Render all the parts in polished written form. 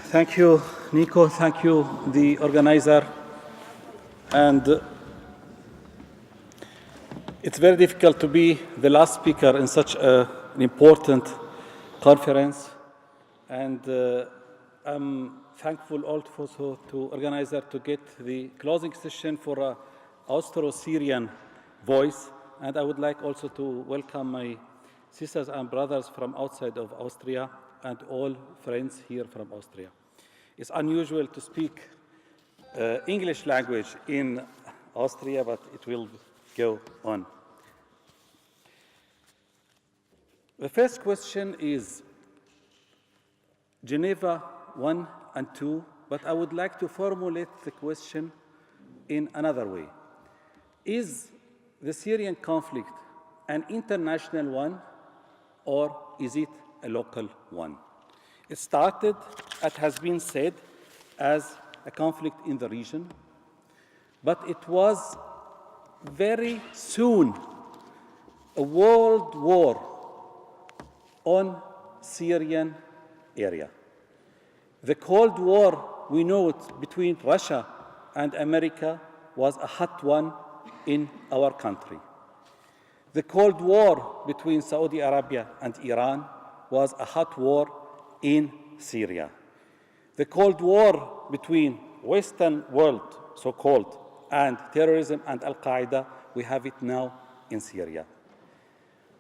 Thank you, Nico. Thank you, the organizer. And it's very difficult to be the last speaker in such an important conference. And I'm thankful also to organizer to get the closing session for an Austro-Syrian voice. And I would like also to welcome my sisters and brothers from outside of Austria and all friends here from Austria. It's unusual to speak English language in Austria, but it will go on. The first question is Geneva 1 and 2, but I would like to formulate the question in another way. Is the Syrian conflict an international one, or is it a local one? It started, as has been said, as a conflict in the region, but it was very soon a world war on Syrian area. The Cold War, we know it, between Russia and America was a hot one in our country. The Cold War between Saudi Arabia and Iran was a hot war in Syria. The Cold War between Western world, so-called, and terrorism and Al-Qaeda, we have it now in Syria.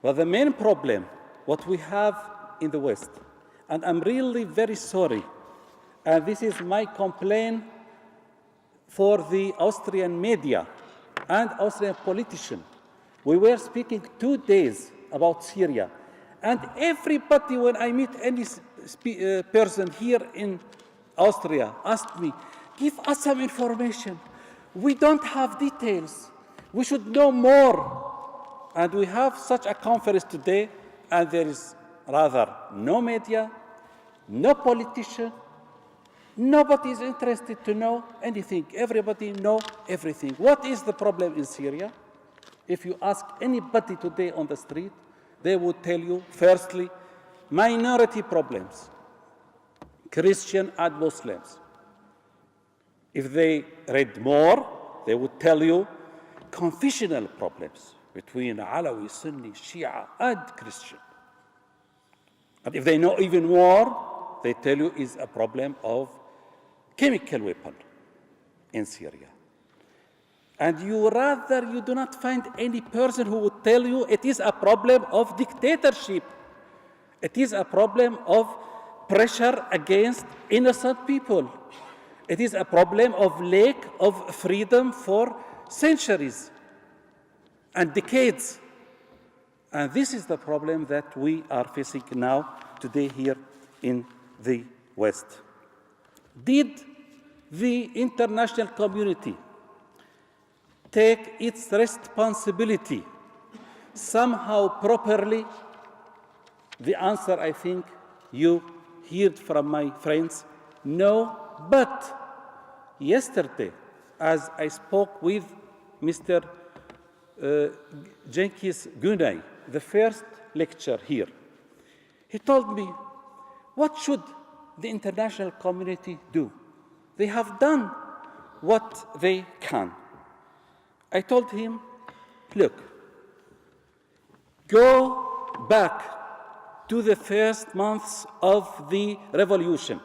But the main problem, what we have in the West, and I'm really very sorry, and this is my complaint for the Austrian media and Austrian politicians. We were speaking 2 days about Syria, and everybody, when I meet any person here in Austria, asked me, give us some information. We don't have details. We should know more. And we have such a conference today, and there is rather no media, no politician, nobody is interested to know anything. Everybody knows everything. What is the problem in Syria? If you ask anybody today on the street, they would tell you, firstly, minority problems, Christian and Muslims. If they read more, they would tell you confessional problems between Alawi, Sunni, Shia, and Christian. And if they know even more, they tell you is a problem of chemical weapon in Syria. And you do not find any person who would tell you it is a problem of dictatorship. It is a problem of pressure against innocent people. It is a problem of lack of freedom for centuries and decades. And this is the problem that we are facing now, today here in the West. Did the international community take its responsibility somehow properly? The answer, I think, you heard from my friends, no. But yesterday, as I spoke with Mr. Cengiz Günay, the first lecture here, he told me, what should the international community do? They have done what they can. I told him, look, go back to the first months of the revolution,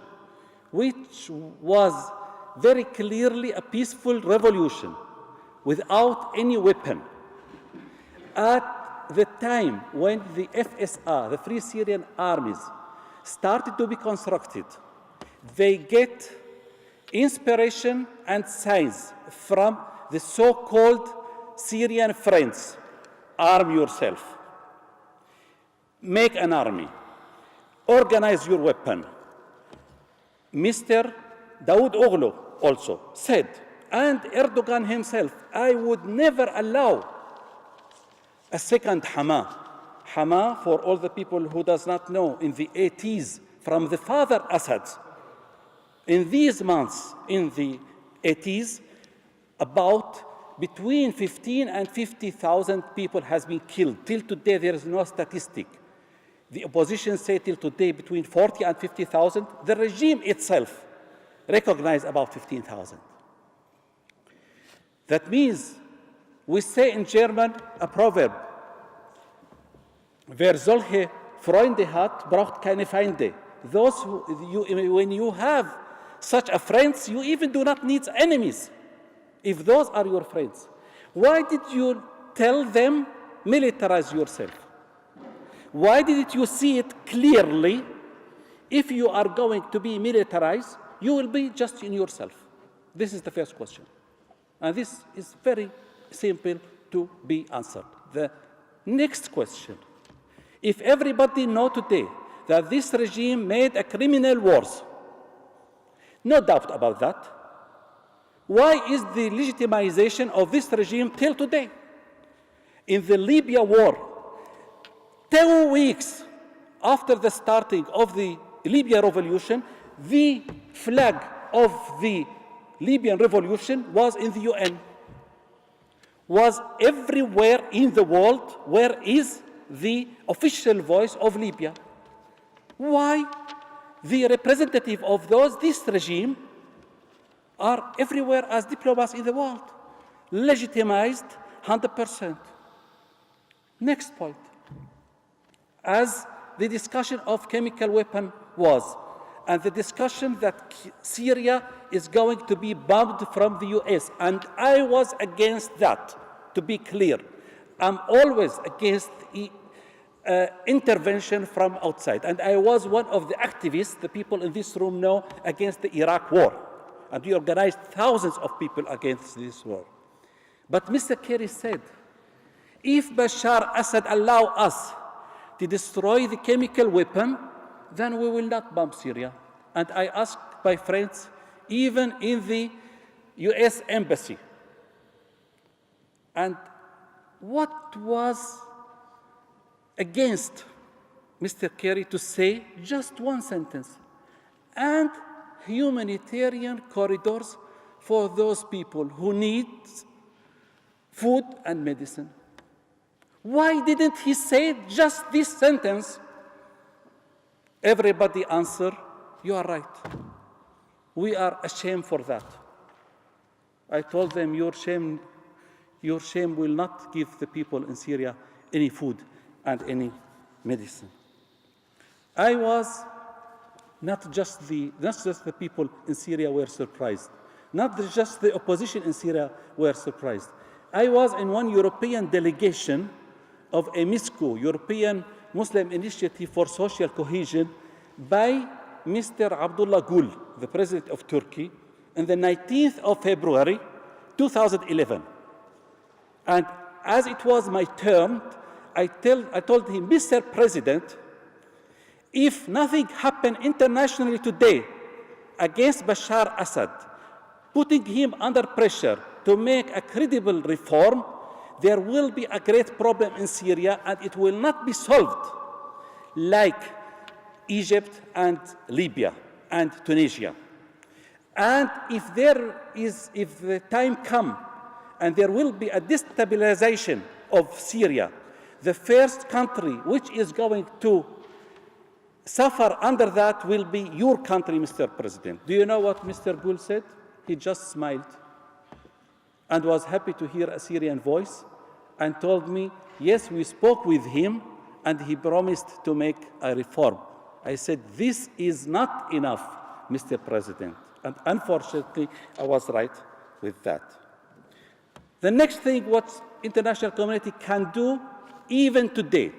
which was very clearly a peaceful revolution without any weapon. At the time when the FSR, the Free Syrian Armies, started to be constructed, they get inspiration and signs from the so-called Syrian friends. Arm yourself. Make an army. Organize your weapon. Mr. Daoud Oghlo also said, and Erdogan himself, I would never allow a second Hama. Hama, for all the people who does not know, in the 80s, from the father Assad. In these months, in the 80s, about between 15 and 50,000 people has been killed. Till today, there is no statistic. the opposition say till today between 40 and 50,000. The regime itself recognized about 15,000. That means we say in German a proverb, wer solche Freunde hat, braucht keine Feinde. When you have such a friends, you even do not need enemies, if those are your friends. Why did you tell them, militarize yourself? Why didn't you see it clearly? If you are going to be militarized, you will be just in yourself. This is the first question. And this is very simple to be answered. The next question, if everybody knows today that this regime made a criminal wars, no doubt about that, why is the legitimization of this regime till today? In the Libya war, 2 weeks after the starting of the Libya revolution, the flag of the Libyan revolution was in the UN, was everywhere in the world. Where is the official voice of Libya? Why the representative of this regime are everywhere as diplomats in the world, legitimized 100%. Next point. As the discussion of chemical weapon was, and the discussion that Syria is going to be bombed from the US, and I was against that, to be clear. I'm always against intervention from outside, and I was one of the activists, the people in this room know, against the Iraq war, and we organized thousands of people against this war. But Mr. Kerry said, if Bashar Assad allow us to destroy the chemical weapon, then we will not bomb Syria. And I asked my friends, even in the US embassy, and what was against Mr. Kerry to say just one sentence, and humanitarian corridors for those people who need food and medicine. Why didn't he say just this sentence? Everybody answered, you are right. We are ashamed for that. I told them, your shame will not give the people in Syria any food and any medicine. I was not just the people in Syria were surprised. Not just the opposition in Syria were surprised. I was in one European delegation of a MISCO, European Muslim Initiative for Social Cohesion, by Mr. Abdullah Gül, the president of Turkey, on the 19th of February, 2011. And as it was my turn, I told him, Mr. President, if nothing happened internationally today against Bashar Assad, putting him under pressure to make a credible reform, there will be a great problem in Syria, and it will not be solved like Egypt and Libya and Tunisia. And if the time comes and there will be a destabilization of Syria, the first country which is going to suffer under that will be your country, Mr. President. Do you know what Mr. Gül said? He just smiled and was happy to hear a Syrian voice and told me, yes, we spoke with him and he promised to make a reform. I said, this is not enough, Mr. President. And unfortunately, I was right with that. The next thing what international community can do, even today,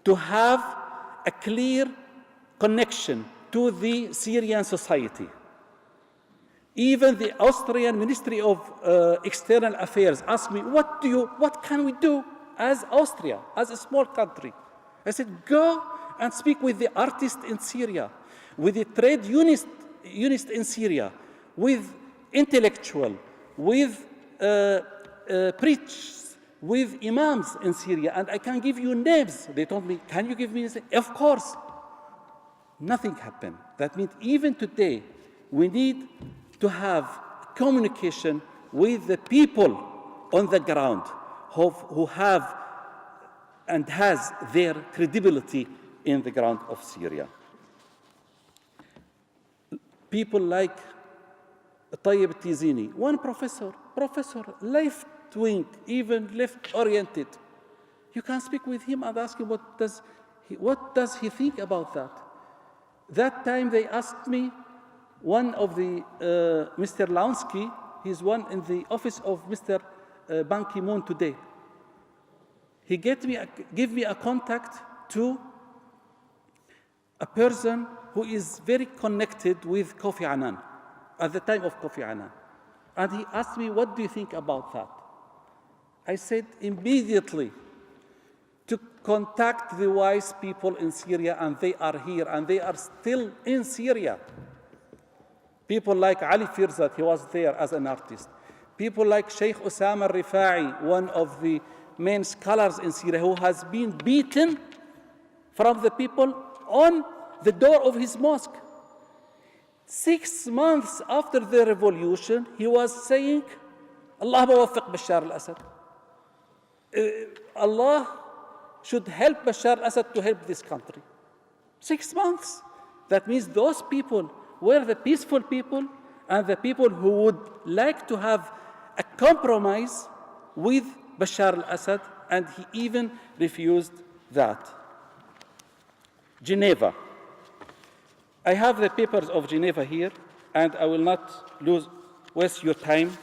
to have a clear connection to the Syrian society. Even the Austrian Ministry of External Affairs asked me, what can we do as Austria, as a small country? I said, go and speak with the artists in Syria, with the trade unionists in Syria, with intellectuals, with preachers, with imams in Syria, and I can give you names. They told me, can you give me names? Of course. Nothing happened. That means even today, we need to have communication with the people on the ground who have and has their credibility in the ground of Syria. People like Tayyib Tizini, one professor, left-wing, even left-oriented. You can speak with him and ask him what does he think about that. That time they asked me, one of the, Mr. Lansky, he's one in the office of Mr. Ban Ki-moon today. He gave me a contact to a person who is very connected with Kofi Annan, at the time of Kofi Annan. And he asked me, what do you think about that? I said immediately to contact the wise people in Syria, and they are here, and they are still in Syria. People like Ali Firzat, he was there as an artist. People like Sheikh Osama al-Rifa'i, one of the main scholars in Syria, who has been beaten from the people on the door of his mosque. 6 months after the revolution, he was saying, Allah waffiq Bashar al-Assad. Allah should help Bashar al-Assad to help this country. 6 months. That means those people were the peaceful people and the people who would like to have a compromise with Bashar al-Assad, and he even refused that. Geneva. I have the papers of Geneva here, and I will not waste your time.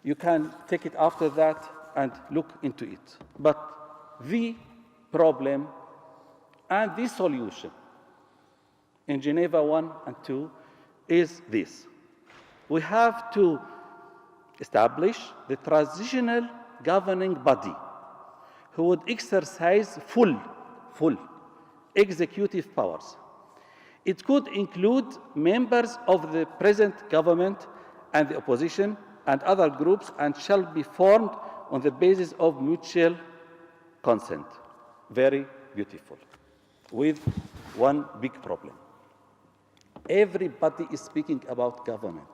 You can take it after that and look into it. But the problem and the solution in Geneva 1 and 2 is this. We have to establish the transitional governing body who would exercise full executive powers. It could include members of the present government and the opposition and other groups, and shall be formed on the basis of mutual consent. Very beautiful. With one big problem. Everybody is speaking about government.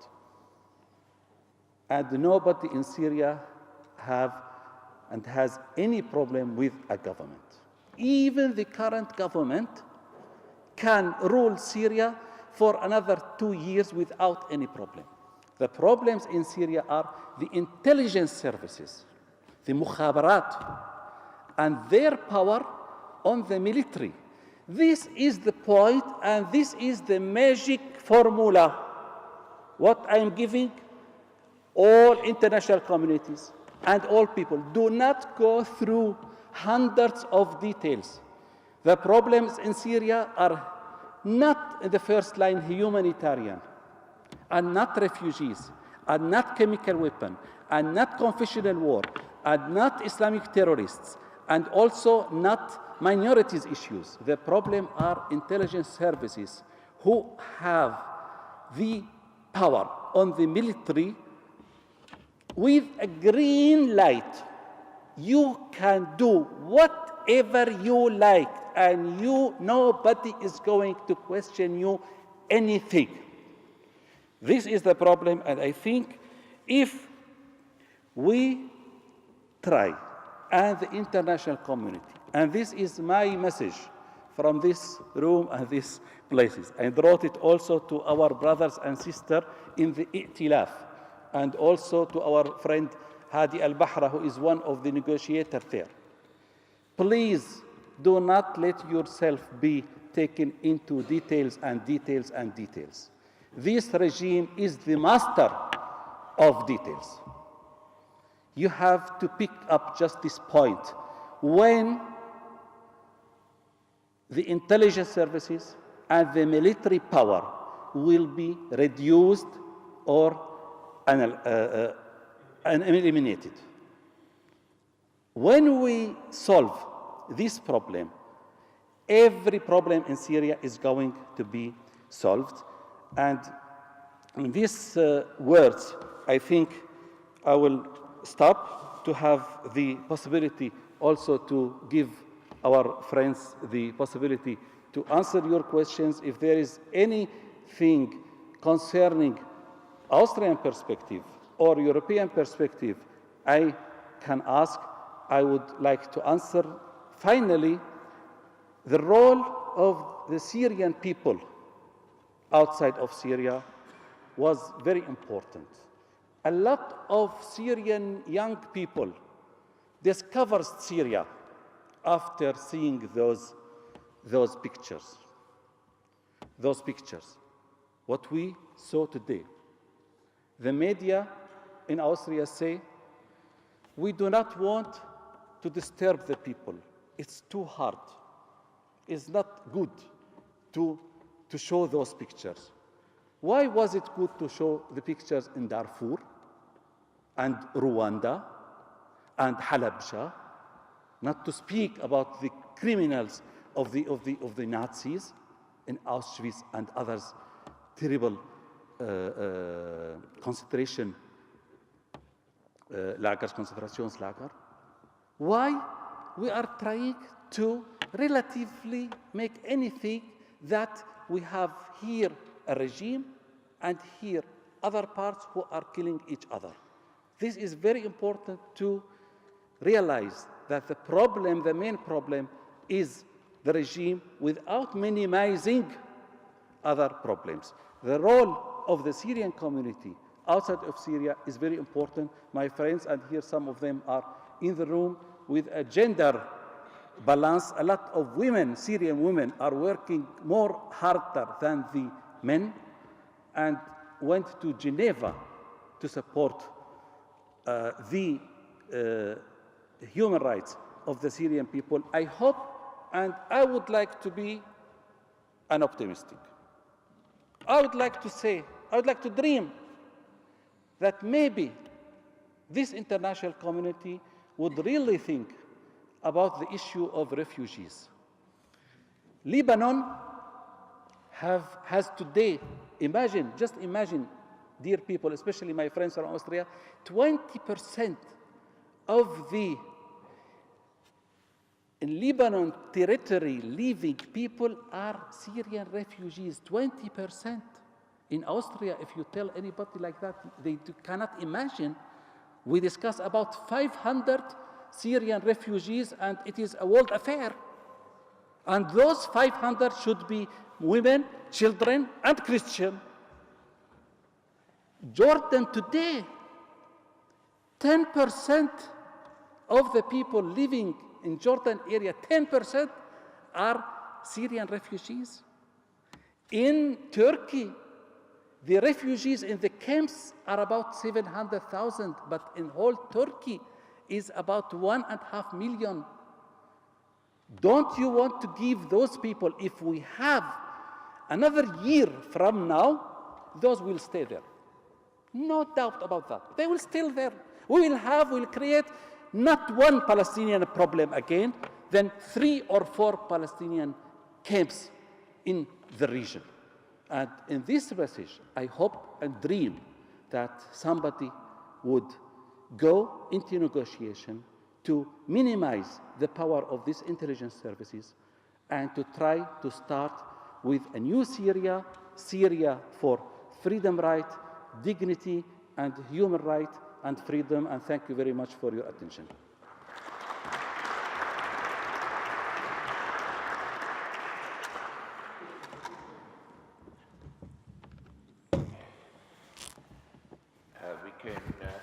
And nobody in Syria has any problem with a government. Even the current government can rule Syria for another 2 years without any problem. The problems in Syria are the intelligence services, the mukhabarat, and their power on the military. This is the point, and this is the magic formula. What I'm giving all international communities and all people, do not go through hundreds of details. The problems in Syria are not in the first line humanitarian, and not refugees, and not chemical weapon, and not confessional war, and not Islamic terrorists, and also not minorities issues. The problem are intelligence services who have the power on the military. With a green light, you can do whatever you like, and nobody is going to question you anything. This is the problem, and I think if we try, and the international community, and this is my message from this room and these places, I brought it also to our brothers and sisters in the I'tilaf, and also to our friend Hadi al-Bahra, who is one of the negotiators there. Please do not let yourself be taken into details and details and details. This regime is the master of details. You have to pick up just this point. When the intelligence services and the military power will be reduced or eliminated. When we solve this problem, every problem in Syria is going to be solved. And in these words, I think I will stop to have the possibility also to give our friends the possibility to answer your questions. If there is anything concerning Austrian perspective or European perspective, I can ask, I would like to answer, finally, the role of the Syrian people outside of Syria was very important. A lot of Syrian young people discovered Syria after seeing those pictures. Those pictures, what we saw today. The media in Austria say, we do not want to disturb the people. It's too hard. It's not good to show those pictures. Why was it good to show the pictures in Darfur and Rwanda and Halabja, not to speak about the criminals of the Nazis in Auschwitz and others terrible concentration lagers, concentrationslager? Why we are trying to relatively make anything that we have here a regime and here other parts who are killing each other. This is very important to realize that the problem, the main problem, is the regime without minimizing other problems. The role of the Syrian community outside of Syria is very important. My friends, and here some of them are in the room, with a gender balance, a lot of women, Syrian women, are working more harder than the men, and went to Geneva to support the human rights of the Syrian people. I hope, and I would like to be an optimistic. I would like to say, I would like to dream that maybe this international community would really think about the issue of refugees. Lebanon has today, just imagine, dear people, especially my friends from Austria, 20% of the in Lebanon territory living people are Syrian refugees, 20%. In Austria, if you tell anybody like that, they cannot imagine. We discuss about 500 Syrian refugees, and it is a world affair. And those 500 should be women, children, and Christian. Jordan today, 10% of the people living in Jordan area, 10% are Syrian refugees. In Turkey, the refugees in the camps are about 700,000, but in whole Turkey is about 1.5 million. Don't you want to give those people, if we have another year from now, those will stay there. No doubt about that. They will still there. We'll create not one Palestinian problem again, then 3 or 4 Palestinian camps in the region. And in this message, I hope and dream that somebody would go into negotiation to minimize the power of these intelligence services and to try to start with a new Syria, Syria for freedom, right, dignity, and human right, and freedom. And thank you very much for your attention. We can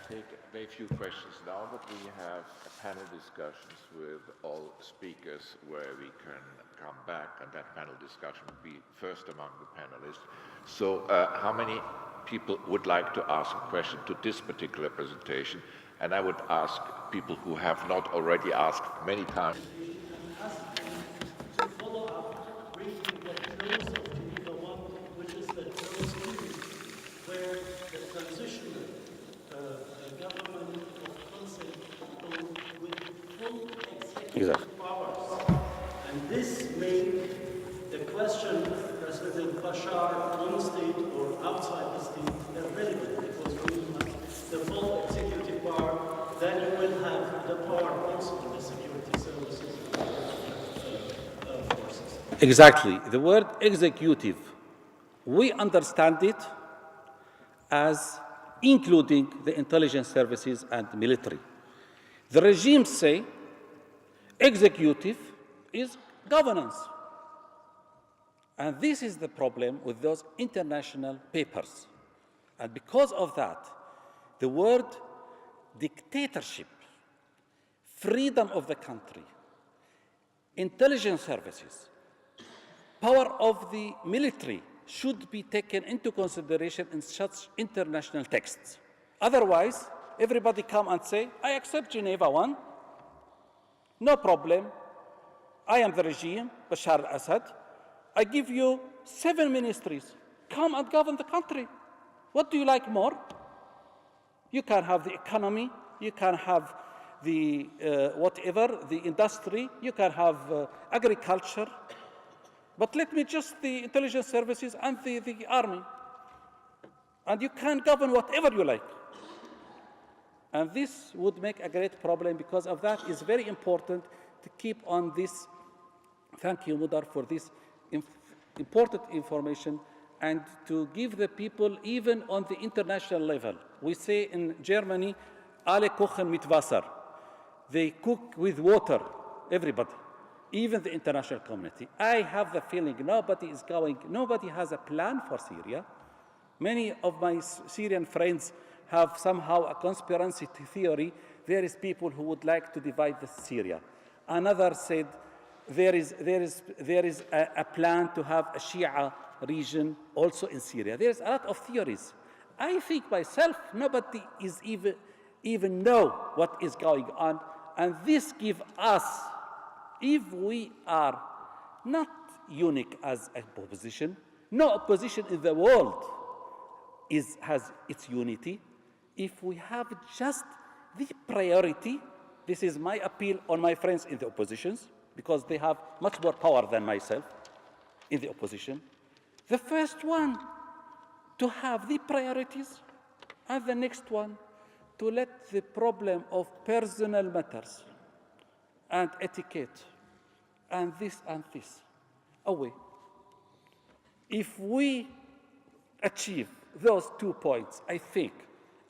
take a very few questions now, but we have panel discussions with all speakers where we can come back, and that panel discussion will be first among the panelists. So how many people would like to ask a question to this particular presentation? And I would ask people who have not already asked many times. To follow up briefly the close of Geneva 1, which is the close period where the transitional government of consent with full executive powers. And this made the question, President Bashar on state or outside the state, irrelevant, because when you have the full executive power, then you will have the power also in the security services forces. Exactly. The word executive, we understand it as including the intelligence services and military. The regimes say executive is governance. And this is the problem with those international papers. And because of that, the word dictatorship, freedom of the country, intelligence services, power of the military should be taken into consideration in such international texts. Otherwise, everybody come and say, I accept Geneva 1, no problem. I am the regime, Bashar al-Assad. I give you 7 ministries. Come and govern the country. What do you like more? You can have the economy, you can have the whatever, the industry, you can have agriculture, but let me just the intelligence services and the army. And you can govern whatever you like. And this would make a great problem. Because of that, it's very important to keep on this. Thank you, Mudar, for this important information, and to give the people, even on the international level. We say in Germany, alle kochen mit Wasser. They cook with water, everybody, even the international community. I have the feeling nobody has a plan for Syria. Many of my Syrian friends have somehow a conspiracy theory. There is people who would like to divide the Syria. Another said there is a plan to have a Shia region also in Syria. There's a lot of theories. I think myself, nobody is even know what is going on. And this gives us, if we are not unique as a opposition, no opposition in the world has its unity. If we have just the priority, this is my appeal on my friends in the oppositions, because they have much more power than myself in the opposition. The first one, to have the priorities, and the next one, to let the problem of personal matters and etiquette and this away. If we achieve those 2 points, I think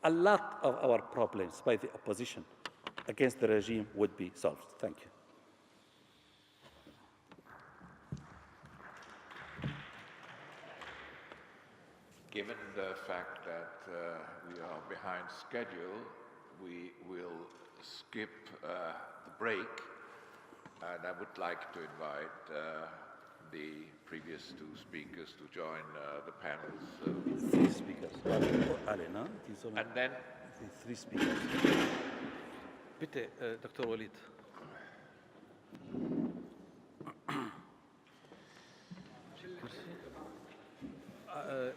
a lot of our problems by the opposition against the regime would be solved. Thank you. Given the fact that we are behind schedule, we will skip the break, and I would like to invite the previous 2 speakers to join the panels. 3 speakers. And then 3 speakers. Bitte, Dr. Waleed.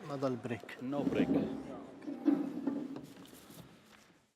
مضى البريك. No break.